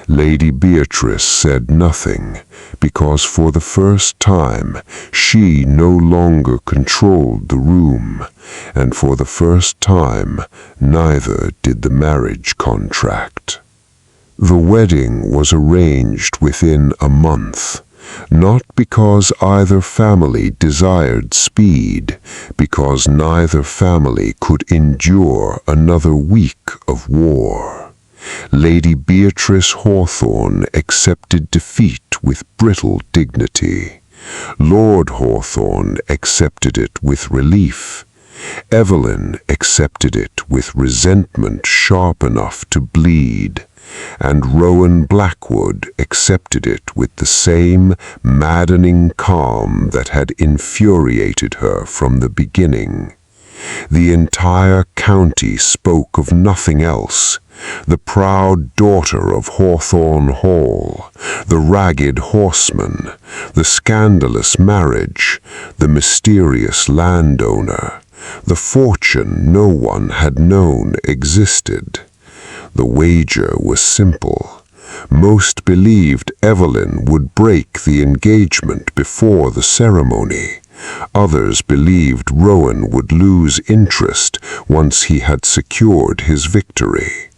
Lady Beatrice said nothing, because for the first time she no longer controlled the room, and for the first time neither did the marriage contract. The wedding was arranged within a month. Not because either family desired speed, because neither family could endure another week of war. Lady Beatrice Hawthorne accepted defeat with brittle dignity. Lord Hawthorne accepted it with relief. Evelyn accepted it with resentment sharp enough to bleed, and Rowan Blackwood accepted it with the same maddening calm that had infuriated her from the beginning. The entire county spoke of nothing else. The proud daughter of Hawthorne Hall, the ragged horseman, the scandalous marriage, the mysterious landowner, the fortune no one had known existed. The wager was simple. Most believed Evelyn would break the engagement before the ceremony. Others believed Rowan would lose interest once he had secured his victory.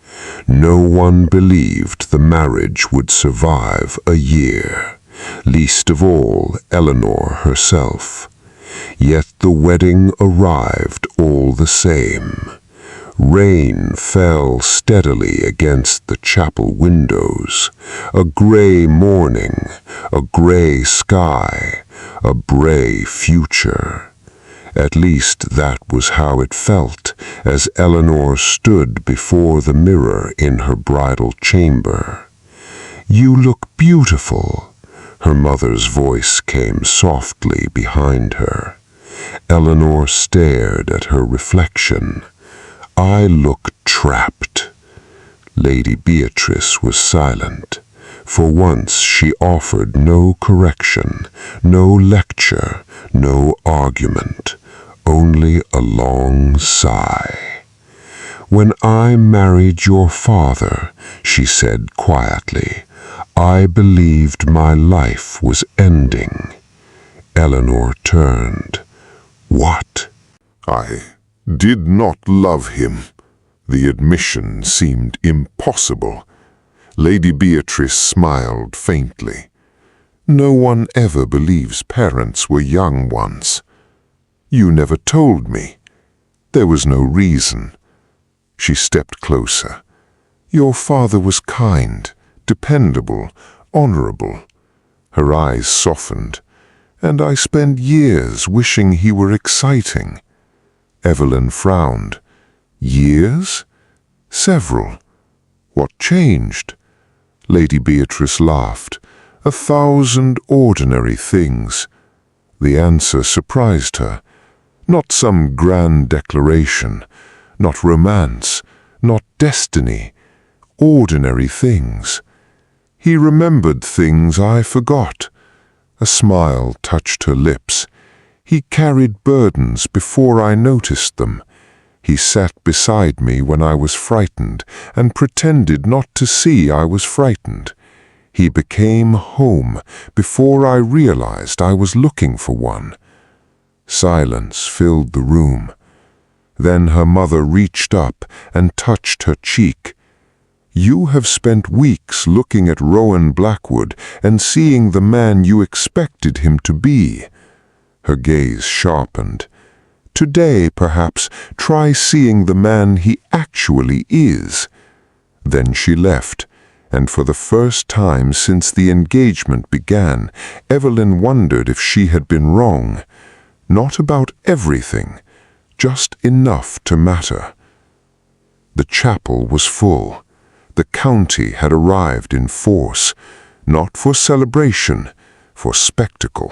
No one believed the marriage would survive a year, least of all Eleanor herself. Yet the wedding arrived all the same. Rain fell steadily against the chapel windows. A gray morning, a gray sky, a gray future. At least that was how it felt as Eleanor stood before the mirror in her bridal chamber. "You look beautiful," her mother's voice came softly behind her. Eleanor stared at her reflection. "I look trapped." Lady Beatrice was silent. For once she offered no correction, no lecture, no argument, only a long sigh. "When I married your father," she said quietly, "I believed my life was ending." Eleanor turned. "What?" I did not love him. The admission seemed impossible. Lady Beatrice smiled faintly. "No one ever believes parents were young once. You never told me. There was no reason." She stepped closer. "Your father was kind, dependable, honorable." Her eyes softened. "And I spent years wishing he were exciting." Evelyn frowned. "Years?" "Several." "What changed?" Lady Beatrice laughed. "1,000 ordinary things." The answer surprised her. Not some grand declaration, not romance, not destiny. Ordinary things. "He remembered things I forgot." A smile touched her lips. "He carried burdens before I noticed them. He sat beside me when I was frightened and pretended not to see I was frightened. He became home before I realized I was looking for one." Silence filled the room. Then her mother reached up and touched her cheek. "You have spent weeks looking at Rowan Blackwood and seeing the man you expected him to be." Her gaze sharpened. "Today, perhaps, try seeing the man he actually is." Then she left, and for the first time since the engagement began, Evelyn wondered if she had been wrong. Not about everything, just enough to matter. The chapel was full. The county had arrived in force, not for celebration, for spectacle.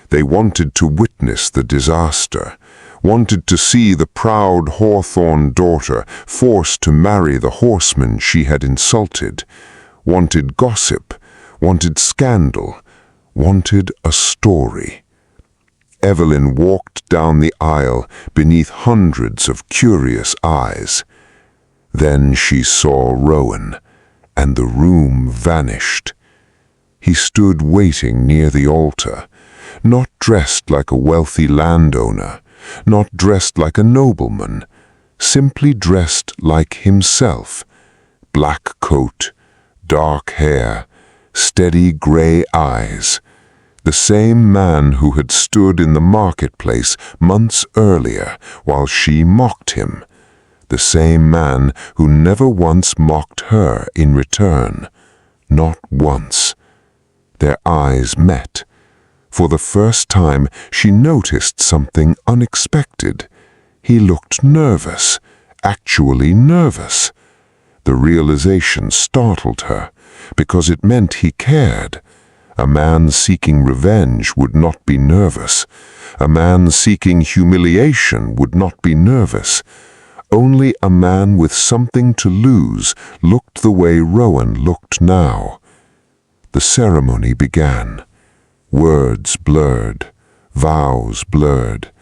They wanted to witness the disaster, wanted to see the proud Hawthorne daughter forced to marry the horseman she had insulted, wanted gossip, wanted scandal, wanted a story. Evelyn walked down the aisle beneath hundreds of curious eyes. Then she saw Rowan, and the room vanished. He stood waiting near the altar, not dressed like a wealthy landowner, not dressed like a nobleman, simply dressed like himself. Black coat, dark hair, steady gray eyes. The same man who had stood in the marketplace months earlier while she mocked him. The same man who never once mocked her in return. Not once. Their eyes met. For the first time she noticed something unexpected. He looked nervous, actually nervous. The realization startled her, because it meant he cared. A man seeking revenge would not be nervous. A man seeking humiliation would not be nervous. Only a man with something to lose looked the way Rowan looked now. The ceremony began. Words blurred, vows blurred.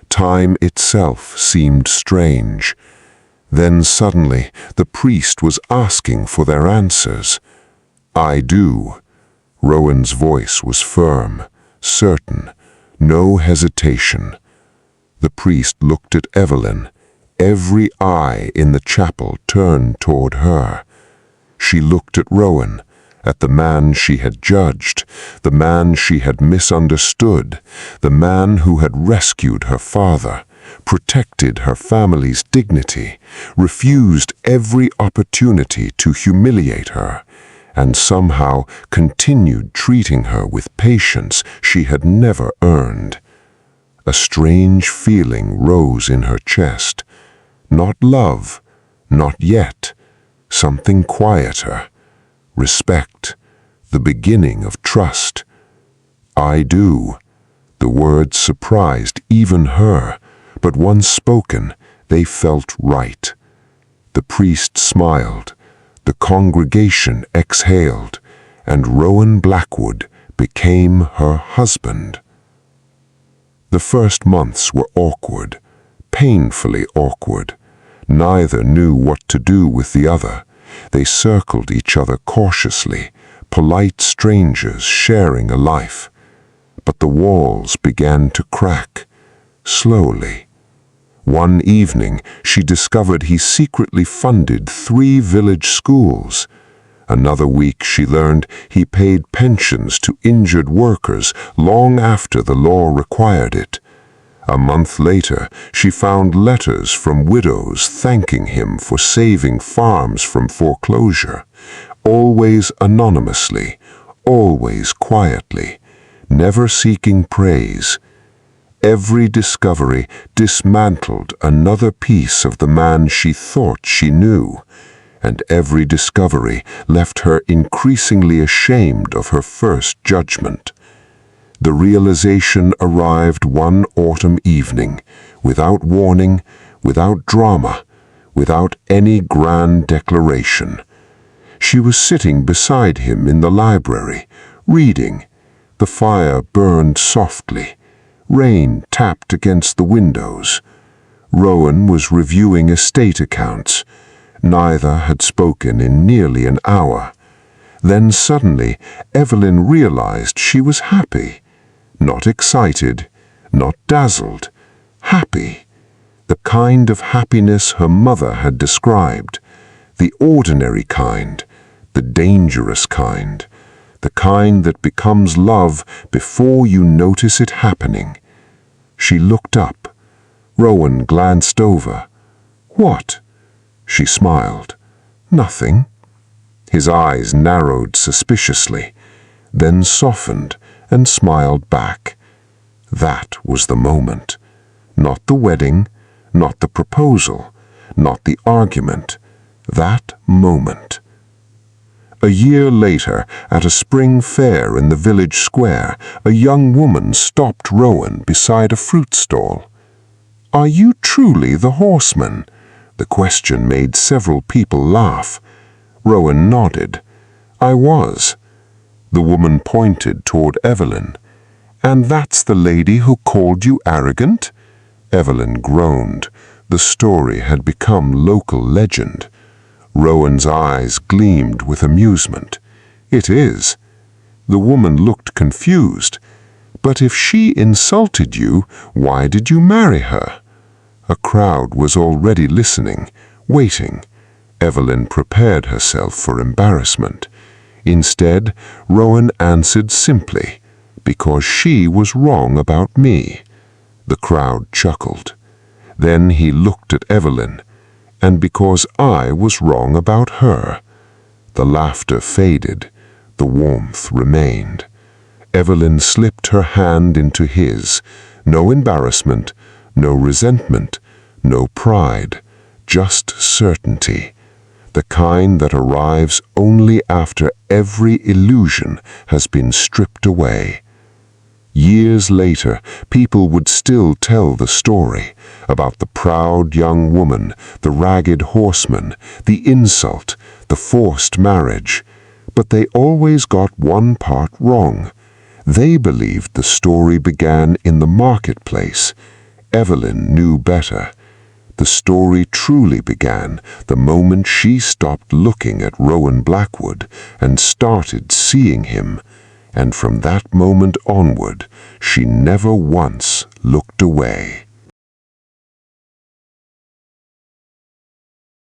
Time itself seemed strange. Then suddenly the priest was asking for their answers. "I do." Rowan's voice was firm, certain, no hesitation. The priest looked at Evelyn. Every eye in the chapel turned toward her. She looked at Rowan, at the man she had judged, the man she had misunderstood, the man who had rescued her father, protected her family's dignity, refused every opportunity to humiliate her, and somehow continued treating her with patience she had never earned. A strange feeling rose in her chest. Not love, not yet, something quieter. Respect, the beginning of trust. "I do." The words surprised even her, but once spoken, they felt right. The priest smiled, the congregation exhaled, and Rowan Blackwood became her husband. The first months were awkward, painfully awkward. Neither knew what to do with the other. They circled each other cautiously, polite strangers sharing a life. But the walls began to crack, slowly. One evening, she discovered he secretly funded 3 village schools. Another week, she learned he paid pensions to injured workers long after the law required it. A month later, she found letters from widows thanking him for saving farms from foreclosure, always anonymously, always quietly, never seeking praise. Every discovery dismantled another piece of the man she thought she knew, and every discovery left her increasingly ashamed of her first judgment. The realization arrived one autumn evening, without warning, without drama, without any grand declaration. She was sitting beside him in the library, reading. The fire burned softly. Rain tapped against the windows. Rowan was reviewing estate accounts. Neither had spoken in nearly an hour. Then suddenly, Evelyn realized she was happy. Not excited, not dazzled. Happy. The kind of happiness her mother had described. The ordinary kind, the dangerous kind. The kind that becomes love before you notice it happening. She looked up. Rowan glanced over. "What?" She smiled. "Nothing." His eyes narrowed suspiciously, then softened and smiled back. That was the moment. Not the wedding, not the proposal, not the argument. That moment. A year later, at a spring fair in the village square, a young woman stopped Rowan beside a fruit stall. "Are you truly the Horseman?" The question made several people laugh. Rowan nodded. "I was." The woman pointed toward Evelyn. "And that's the lady who called you arrogant?" Evelyn groaned. The story had become local legend. Rowan's eyes gleamed with amusement. "It is." The woman looked confused. "But if she insulted you, why did you marry her?" A crowd was already listening, waiting. Evelyn prepared herself for embarrassment. Instead, Rowan answered simply, "Because she was wrong about me." The crowd chuckled. Then he looked at Evelyn. "And because I was wrong about her." The laughter faded. The warmth remained. Evelyn slipped her hand into his. No embarrassment, no resentment, no pride, just certainty, the kind that arrives only after every illusion has been stripped away. Years later, people would still tell the story about the proud young woman, the ragged horseman, the insult, the forced marriage, but they always got one part wrong. They believed the story began in the marketplace. Evelyn knew better. The story truly began the moment she stopped looking at Rowan Blackwood and started seeing him, and from that moment onward, she never once looked away.